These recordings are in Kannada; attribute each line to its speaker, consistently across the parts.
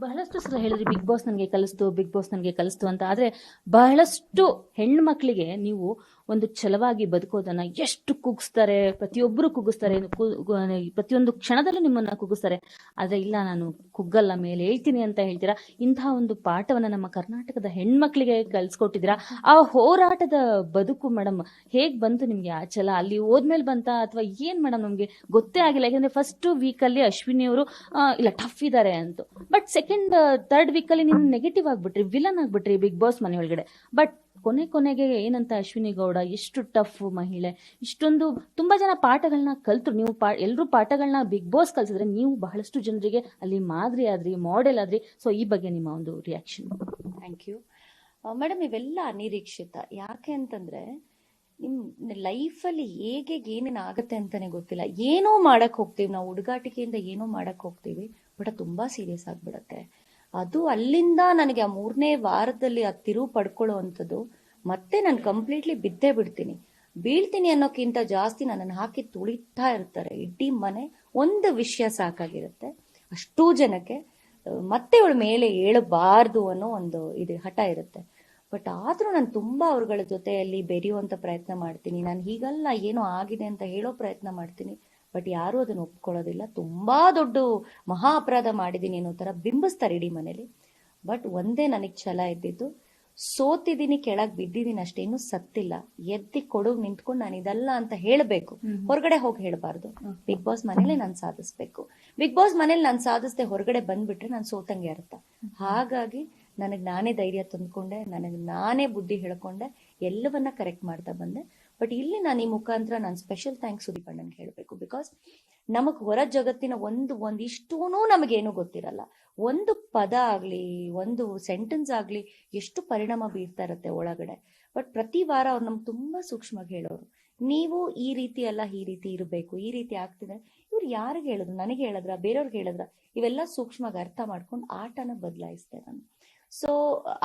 Speaker 1: ಬಹಳಷ್ಟು ಸಲ ಹೇಳಿದ್ರಿ ಬಿಗ್ ಬಾಸ್ ನನಗೆ ಕಲಿಸ್ತು, ಬಿಗ್ ಬಾಸ್ ನನಗೆ ಕಲಿಸ್ತು ಅಂತ. ಆದ್ರೆ ಬಹಳಷ್ಟು ಹೆಣ್ಣು ಮಕ್ಕಳಿಗೆ ನೀವು ಒಂದು ಛಲವಾಗಿ ಬದುಕೋದನ್ನ ಎಷ್ಟು ಕುಗ್ಸ್ತಾರೆ, ಪ್ರತಿಯೊಬ್ಬರು ಕುಗ್ಗಿಸ್ತಾರೆ, ಪ್ರತಿಯೊಂದು ಕ್ಷಣದಲ್ಲೂ ನಿಮ್ಮನ್ನ ಕುಗ್ಗಿಸ್ತಾರೆ. ಆದ್ರೆ ಇಲ್ಲ, ನಾನು ಕುಗ್ಗಲ್ಲ, ಮೇಲೆ ಹೇಳ್ತೀನಿ ಅಂತ ಹೇಳ್ತೀರಾ. ಇಂತಹ ಒಂದು ಪಾಠವನ್ನ ನಮ್ಮ ಕರ್ನಾಟಕದ ಹೆಣ್ಮಕ್ಳಿಗೆ ಕಲ್ಸ್ಕೊಟ್ಟಿದ್ದೀರಾ. ಆ ಹೋರಾಟದ ಬದುಕು ಮೇಡಮ್ ಹೇಗ್ ಬಂತು ನಿಮ್ಗೆ? ಆ ಛಲ ಅಲ್ಲಿ ಹೋದ್ಮೇಲೆ ಬಂತ ಅಥವಾ ಏನ್ ಮೇಡಮ್? ನಮ್ಗೆ ಗೊತ್ತೇ ಆಗಿಲ್ಲ. ಯಾಕಂದ್ರೆ ಫಸ್ಟ್ ವೀಕ್ ಅಲ್ಲಿ ಅಶ್ವಿನಿ ಅವರು ಇಲ್ಲ ಟಫ್ ಇದಾರೆ ಅಂತ, ಬಟ್ ಸೆಕೆಂಡ್ ಥರ್ಡ್ ವೀಕ್ ಅಲ್ಲಿ ನೀವು ನೆಗೆಟಿವ್ ಆಗ್ಬಿಟ್ರಿ, ವಿಲನ್ ಆಗ್ಬಿಟ್ರಿ ಬಿಗ್ ಬಾಸ್ ಮನೆ ಒಳಗಡೆ. ಬಟ್ ಕೊನೆಗೆ ಏನಂತ ಅಶ್ವಿನಿ ಗೌಡ ಎಷ್ಟು ಟಫ್ ಮಹಿಳೆ, ಇಷ್ಟೊಂದು ತುಂಬಾ ಜನ ಪಾಠಗಳನ್ನ ಕಲ್ತರು. ನೀವು ಎಲ್ರೂ ಪಾಠಗಳನ್ನ ಬಿಗ್ ಬಾಸ್ ಕಲ್ಸಿದ್ರೆ, ನೀವು ಬಹಳಷ್ಟು ಜನರಿಗೆ ಅಲ್ಲಿ ಮಾದರಿ ಆದ್ರಿ, ಮಾಡೆಲ್ ಆದ್ರಿ. ಸೊ ಈ ಬಗ್ಗೆ ನಿಮ್ಮ ಒಂದು ರಿಯಾಕ್ಷನ್?
Speaker 2: Thank you madam. ಇವೆಲ್ಲ ಅನಿರೀಕ್ಷಿತ. ಯಾಕೆ ಅಂತಂದ್ರೆ ನಿಮ್ಮ ಲೈಫಲ್ಲಿ ಹೇಗೆ ಏನೇನು ಆಗುತ್ತೆ ಅಂತಾನೆ ಗೊತ್ತಿಲ್ಲ. ಏನೋ ಮಾಡಕ್ ಹೋಗ್ತೀವಿ ನಾವು, ಹುಡುಗಾಟಿಕೆಯಿಂದ ಏನೋ ಮಾಡಕ್ ಹೋಗ್ತೀವಿ, ಬಟ್ ಅದು ತುಂಬಾ ಸೀರಿಯಸ್ ಆಗ್ಬಿಡತ್ತೆ. ಅದು ಅಲ್ಲಿಂದ ನನಗೆ ಆ 3ನೇ ವಾರದಲ್ಲಿ ಆ ತಿರುವು ಪಡ್ಕೊಳ್ಳೋ ಅಂಥದ್ದು, ಮತ್ತೆ ನಾನು ಕಂಪ್ಲೀಟ್ಲಿ ಬಿದ್ದೇ ಬೀಳ್ತೀನಿ ಅನ್ನೋಕ್ಕಿಂತ ಜಾಸ್ತಿ ನನ್ನನ್ನು ಹಾಕಿ ತುಳಿತಾ ಇರ್ತಾರೆ. ಇಡೀ ಮನೆ ಒಂದು ವಿಷಯ ಸಾಕಾಗಿರುತ್ತೆ ಅಷ್ಟೂ ಜನಕ್ಕೆ, ಮತ್ತೆ ಅವಳ ಮೇಲೆ ಏಳಬಾರ್ದು ಅನ್ನೋ ಒಂದು ಇದು ಹಠ ಇರುತ್ತೆ. ಬಟ್ ಆದ್ರೂ ನಾನು ತುಂಬಾ ಅವ್ರಗಳ ಜೊತೆಯಲ್ಲಿ ಬೆರೆಯುವಂತ ಪ್ರಯತ್ನ ಮಾಡ್ತೀನಿ. ನಾನು ಹೀಗಲ್ಲ, ಏನೋ ಆಗಿದೆ ಅಂತ ಹೇಳೋ ಪ್ರಯತ್ನ ಮಾಡ್ತೀನಿ. ಬಟ್ ಯಾರು ಅದನ್ನು ಒಪ್ಕೊಳ್ಳೋದಿಲ್ಲ. ತುಂಬಾ ದೊಡ್ಡ ಮಹಾ ಅಪರಾಧ ಮಾಡಿದೀನಿ ಅನ್ನೋ ತರ ಬಿಂಬಿಸ್ತಾರೆ ಇಡೀ ಮನೇಲಿ. ಬಟ್ ಒಂದೇ ನನಗೆ ಛಲ ಇದ್ದಿದ್ದು, ಸೋತಿದ್ದೀನಿ, ಕೆಳಗ್ ಬಿದ್ದಿದ್ದೀನಿ ಅಷ್ಟೇ, ಇನ್ನೂ ಸತ್ತಿಲ್ಲ. ಎದ್ದಿ ಕೊಡು ನಿಂತ್ಕೊಂಡು ನಾನು ಇದಲ್ಲ ಅಂತ ಹೇಳ್ಬೇಕು, ಹೊರಗಡೆ ಹೋಗಿ ಹೇಳ್ಬಾರ್ದು. ಬಿಗ್ ಬಾಸ್ ಮನೇಲಿ ನಾನು ಸಾಧಿಸ್ಬೇಕು. ಬಿಗ್ ಬಾಸ್ ಮನೇಲಿ ನಾನು ಸಾಧಿಸ್ದೆ ಹೊರಗಡೆ ಬಂದ್ಬಿಟ್ರೆ ನಾನು ಸೋತಂಗೆ ಅರ್ಥ. ಹಾಗಾಗಿ ನನಗೆ ನಾನೇ ಧೈರ್ಯ ತಂದ್ಕೊಂಡೆ, ನನಗೆ ನಾನೇ ಬುದ್ಧಿ ಹೇಳ್ಕೊಂಡೆ, ಎಲ್ಲವನ್ನ ಕರೆಕ್ಟ್ ಮಾಡ್ತಾ ಬಂದೆ. ಬಟ್ ಇಲ್ಲಿ ನಾನು ಈ ಮುಖಾಂತರ ನಾನು ಸ್ಪೆಷಲ್ ಥ್ಯಾಂಕ್ಸ್ ಸುದೀಪ್ ಅಣ್ಣನ್ಗೆ ಹೇಳಬೇಕು. ಬಿಕಾಸ್ ನಮಗ್ ಹೊರ ಜಗತ್ತಿನ ಒಂದು ಇಷ್ಟೂನೂ ನಮಗೇನು ಗೊತ್ತಿರಲ್ಲ. ಒಂದು ಪದ ಆಗ್ಲಿ, ಒಂದು ಸೆಂಟೆನ್ಸ್ ಆಗ್ಲಿ ಎಷ್ಟು ಪರಿಣಾಮ ಬೀರ್ತಾ ಇರತ್ತೆ ಒಳಗಡೆ. ಬಟ್ ಪ್ರತಿ ವಾರ ಅವ್ರು ನಮ್ಗೆ ತುಂಬಾ ಸೂಕ್ಷ್ಮವಾಗಿ ಹೇಳೋರು, ನೀವು ಈ ರೀತಿ ಅಲ್ಲ, ಈ ರೀತಿ ಇರಬೇಕು, ಈ ರೀತಿ ಆಗ್ತಿದೆ. ಇವ್ರು ಯಾರಿಗೆ ಹೇಳಿದ್ರು? ನನಗೆ ಹೇಳಿದ್ರ, ಬೇರೆಯವ್ರಿಗೆ ಹೇಳಿದ್ರ? ಇವೆಲ್ಲ ಸೂಕ್ಷ್ಮವಾಗಿ ಅರ್ಥ ಮಾಡ್ಕೊಂಡು ಆಟನ ಬದಲಾಯಿಸ್ದೆ ನಾನು. ಸೊ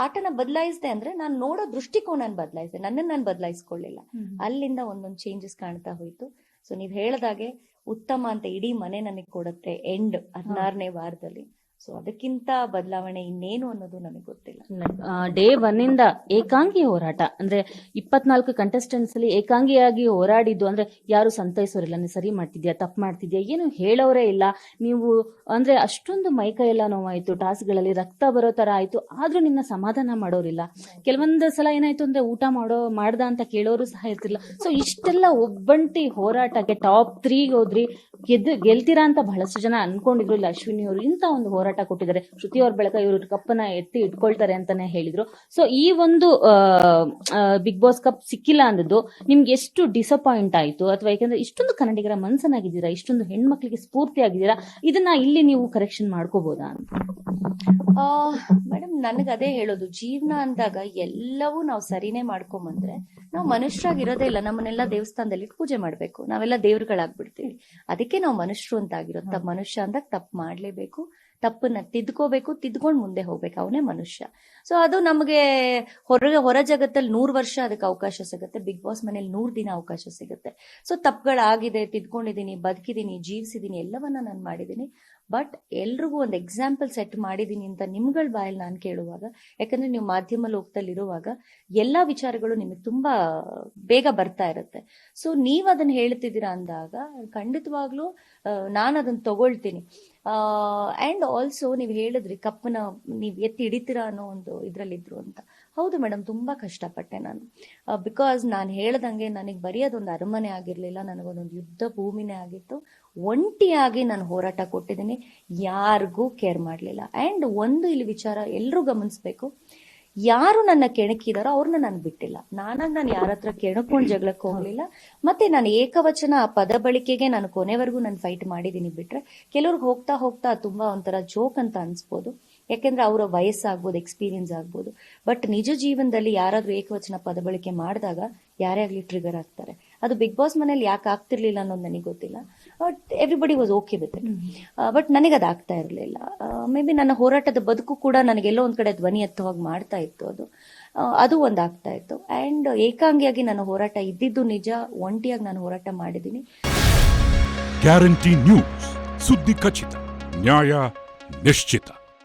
Speaker 2: ಆಟನ ಬದಲಾಯಿಸಿದೆ ಅಂದ್ರೆ ನಾನು ನೋಡೋ ದೃಷ್ಟಿಕೋನ ಬದಲಾಯಿಸಿದೆ, ನನ್ನನ್ನು ನಾನು ಬದಲಾಯಿಸ್ಕೊಳ್ಳಿಲ್ಲ. ಅಲ್ಲಿಂದ ಒಂದೊಂದು ಚೇಂಜಸ್ ಕಾಣ್ತಾ ಹೋಯ್ತು. ಸೊ ನೀವ್ ಹೇಳ್ದಾಗೆ ಉತ್ತಮ ಅಂತ ಇಡೀ ಮನೆ ನನಗೆ ಕೊಡುತ್ತೆ ಎಂಡ್ 16ನೇ ವಾರದಲ್ಲಿ. ಸೊ ಅದಕ್ಕಿಂತ ಬದಲಾವಣೆ ಇನ್ನೇನು ಅನ್ನೋದು ನನಗೆ ಗೊತ್ತಿಲ್ಲ.
Speaker 1: ಡೇ 1 ಇಂದ ಏಕಾಂಗಿ ಹೋರಾಟ ಅಂದ್ರೆ 24 ಕಂಟೆಸ್ಟೆಂಟ್ಸ್ ಅಲ್ಲಿ ಏಕಾಂಗಿಯಾಗಿ ಹೋರಾಡಿದ್ದು. ಅಂದ್ರೆ ಯಾರು ಸಂತೈಸೋರಿಲ್ಲ, ನೀನು ಸರಿ ಮಾಡ್ತಿದ್ಯಾ, ತಪ್ಪು ಮಾಡ್ತಿದ್ಯಾ, ಏನು ಹೇಳೋರೇ ಇಲ್ಲ. ನೀವು ಅಂದ್ರೆ ಅಷ್ಟೊಂದು ಮೈಕೈ ಎಲ್ಲ ನೋವಾಯ್ತು, ಟಾಸ್ಗಳಲ್ಲಿ ರಕ್ತ ಬರೋ ತರ ಆಯ್ತು, ಆದ್ರೂ ನಿನ್ನ ಸಮಾಧಾನ ಮಾಡೋರಿಲ್ಲ. ಕೆಲವೊಂದು ಸಲ ಏನಾಯ್ತು ಅಂದ್ರೆ ಊಟ ಮಾಡ್ದ ಅಂತ ಕೇಳೋರು ಸಹ ಇರ್ತಿಲ್ಲ. ಸೊ ಇಷ್ಟೆಲ್ಲ ಒಬ್ಬಂಟಿ ಹೋರಾಟಕ್ಕೆ ಟಾಪ್ 3 ಹೋದ್ರಿ, ಗೆಲ್ತೀರಾ ಅಂತ ಬಹಳಷ್ಟು ಜನ ಅನ್ಕೊಂಡಿದ್ರು. ಇಲ್ಲ ಅಶ್ವಿನಿ ಅವರು ಇಂತ ಒಂದು ಹೋರಾಟ ಕೊಟ್ಟಿದ್ದಾರೆ. ಶ್ರುತಿ ಅವ್ರ ಬೆಳಕ ಇವರು ಕಪ್ಪನ ಎತ್ತಿ ಇಟ್ಕೊಳ್ತಾರೆ ಅಂತಾನೆ ಹೇಳಿದ್ರು. ಸೊ ಈ ಒಂದು ಬಿಗ್ ಬಾಸ್ ಕಪ್ ಸಿಕ್ಕಿಲ್ಲ ಅಂದದ್ದು ನಿಮ್ಗೆ ಎಷ್ಟು ಡಿಸಪಾಯಿಂಟ್ ಆಯ್ತು? ಅಥವಾ ಯಾಕಂದ್ರೆ ಇಷ್ಟೊಂದು ಕನ್ನಡಿಗರ ಮನಸ್ಸನ್ನಾಗಿದ್ದೀರಾ, ಇಷ್ಟೊಂದು ಹೆಣ್ಮಕ್ಳಿಗೆ ಸ್ಫೂರ್ತಿ ಆಗಿದ್ದೀರಾ, ಇದನ್ನ ಇಲ್ಲಿ ನೀವು ಕರೆಕ್ಷನ್ ಮಾಡ್ಕೋಬಹುದಾ ಅಂತ?
Speaker 2: ಮೇಡಮ್ ನನಗೆ ಅದೇ ಹೇಳೋದು, ಜೀವನ ಅಂದಾಗ ಎಲ್ಲವೂ ನಾವು ಸರಿನೇ ಮಾಡ್ಕೊಂಬಂದ್ರೆ ನಾವು ಮನುಷ್ಯರಾಗಿರೋದೇ ಇಲ್ಲ. ನಮ್ಮನ್ನೆಲ್ಲ ದೇವಸ್ಥಾನದಲ್ಲಿ ಪೂಜೆ ಮಾಡ್ಬೇಕು, ನಾವೆಲ್ಲ ದೇವ್ರುಗಳಾಗ್ಬಿಡ್ತೀವಿ. ಅದಕ್ಕೆ ನಾವು ಮನುಷ್ಯರು ಅಂತ ಆಗಿರೋದು. ಮನುಷ್ಯ ಅಂದಾಗ ತಪ್ಪು ಮಾಡ್ಲೇಬೇಕು, ತಪ್ಪನ್ನ ತಿದ್ಕೋಬೇಕು, ತಿದ್ಕೊಂಡು ಮುಂದೆ ಹೋಗ್ಬೇಕು, ಅವನೇ ಮನುಷ್ಯ. ಸೊ ಅದು ನಮಗೆ ಹೊರ ಜಗತ್ತಲ್ಲಿ 100 ವರ್ಷ ಅದಕ್ಕೆ ಅವಕಾಶ ಸಿಗುತ್ತೆ, ಬಿಗ್ ಬಾಸ್ ಮನೇಲಿ 100 ದಿನ ಅವಕಾಶ ಸಿಗುತ್ತೆ. ಸೊ ತಪ್ಪುಗಳಾಗಿದೆ, ತಿದ್ಕೊಂಡಿದ್ದೀನಿ, ಬದುಕಿದ್ದೀನಿ, ಜೀವಿಸಿದ್ದೀನಿ, ಎಲ್ಲವನ್ನ ನಾನು ಮಾಡಿದ್ದೀನಿ. ಬಟ್ ಎಲ್ರಿಗೂ ಒಂದು ಎಕ್ಸಾಂಪಲ್ ಸೆಟ್ ಮಾಡಿದೀನಿ ಅಂತ ನಿಮ್ಗಳ ಬಾಯಲ್ಲಿ ನಾನು ಕೇಳುವಾಗ, ಯಾಕಂದ್ರೆ ನೀವು ಮಾಧ್ಯಮ ಲೋಕದಲ್ಲಿರುವಾಗ ಎಲ್ಲಾ ವಿಚಾರಗಳು ನಿಮಗೆ ತುಂಬಾ ಬೇಗ ಬರ್ತಾ ಇರುತ್ತೆ. ಸೊ ನೀವ್ ಅದನ್ನ ಹೇಳ್ತಿದ್ದೀರಾ ಅಂದಾಗ ಖಂಡಿತವಾಗ್ಲೂ ನಾನು ಅದನ್ನ ತಗೊಳ್ತೀನಿ. ಅಂಡ್ ಆಲ್ಸೋ ನೀವ್ ಹೇಳಿದ್ರಿ ಕಪ್ಪನ ನೀವ್ ಎತ್ತಿ ಹಿಡಿತೀರಾ ಅನ್ನೋ ಒಂದು ಇದ್ರಲ್ಲಿದ್ರು ಅಂತ. ಹೌದು ಮೇಡಮ್, ತುಂಬಾ ಕಷ್ಟಪಟ್ಟೆ ನಾನು. ಬಿಕಾಸ್ ನಾನು ಹೇಳ್ದಂಗೆ ನನಗೆ ಬರೀ ಅದೊಂದು ಅರಮನೆ ಆಗಿರ್ಲಿಲ್ಲ, ನನಗೊಂದೊಂದು ಯುದ್ಧ ಭೂಮಿನೇ ಆಗಿತ್ತು. ಒಂಟಿಯಾಗಿ ನಾನು ಹೋರಾಟ ಕೊಟ್ಟಿದ್ದೀನಿ, ಯಾರಿಗೂ ಕೇರ್ ಮಾಡ್ಲಿಲ್ಲ. ಅಂಡ್ ಒಂದು ಇಲ್ಲಿ ವಿಚಾರ ಎಲ್ರೂ ಗಮನಿಸ್ಬೇಕು, ಯಾರು ನನ್ನ ಕೆಣಕಿದಾರೋ ಅವ್ರನ್ನ ನಾನು ಬಿಟ್ಟಿಲ್ಲ. ನಾನು ಯಾರ ಹತ್ರ ಕೆಣಕೊಂಡು ಜಗಳಕ್ಕೆ ಹೋಗ್ಲಿಲ್ಲ. ಮತ್ತೆ ನಾನು ಏಕವಚನ ಆ ಪದ ಬಳಕೆಗೆ ನಾನು ಕೊನೆವರೆಗೂ ನಾನು ಫೈಟ್ ಮಾಡಿದೀನಿ. ಬಿಟ್ರೆ ಕೆಲವ್ರಿಗೆ ಹೋಗ್ತಾ ಹೋಗ್ತಾ ತುಂಬಾ ಒಂಥರ ಜೋಕ್ ಅಂತ ಅನ್ಸ್ಬೋದು, ಯಾಕೆಂದ್ರೆ ಅವರ ವಯಸ್ಸಾಗ್ಬೋದು, ಎಕ್ಸ್ಪೀರಿಯನ್ಸ್ ಆಗ್ಬೋದು. ಬಟ್ ನಿಜ ಜೀವನದಲ್ಲಿ ಯಾರಾದ್ರೂ ಏಕವಚನ ಪದ ಬಳಕೆ ಮಾಡಿದಾಗ ಯಾರೇ ಆಗ್ಲಿ ಟ್ರಿಗರ್ ಆಗ್ತಾರೆ. ಅದು ಬಿಗ್ ಬಾಸ್ ಮನೇಲಿ ಯಾಕೆ ಆಗ್ತಿರ್ಲಿಲ್ಲ ಅನ್ನೋದು ನನಗೆ ಗೊತ್ತಿಲ್ಲ. But everybody was okay with it. But ನನಗೆ ಅದು ಆಗ್ತಾ ಇರಲಿಲ್ಲ. ಮೇ ಬಿ ನನ್ನ ಹೋರಾಟದ ಬದುಕು ಕೂಡ ನನಗೆಲ್ಲೋ ಒಂದ್ ಕಡೆ ಧ್ವನಿ ಎತ್ತುವಾಗಿ ಮಾಡ್ತಾ ಇತ್ತು. ಅದು ಒಂದು ಆಗ್ತಾ ಇತ್ತು. ಅಂಡ್ ಏಕಾಂಗಿಯಾಗಿ ನನ್ನ ಹೋರಾಟ ಇದ್ದಿದ್ದು ನಿಜ, ಒಂಟಿಯಾಗಿ ನಾನು ಹೋರಾಟ ಮಾಡಿದ್ದೀನಿ.
Speaker 3: ಗ್ಯಾರಂಟಿ ನ್ಯೂಸ್, ಸುದ್ದಿ ಖಚಿತ, ನ್ಯಾಯ ನಿಶ್ಚಿತ.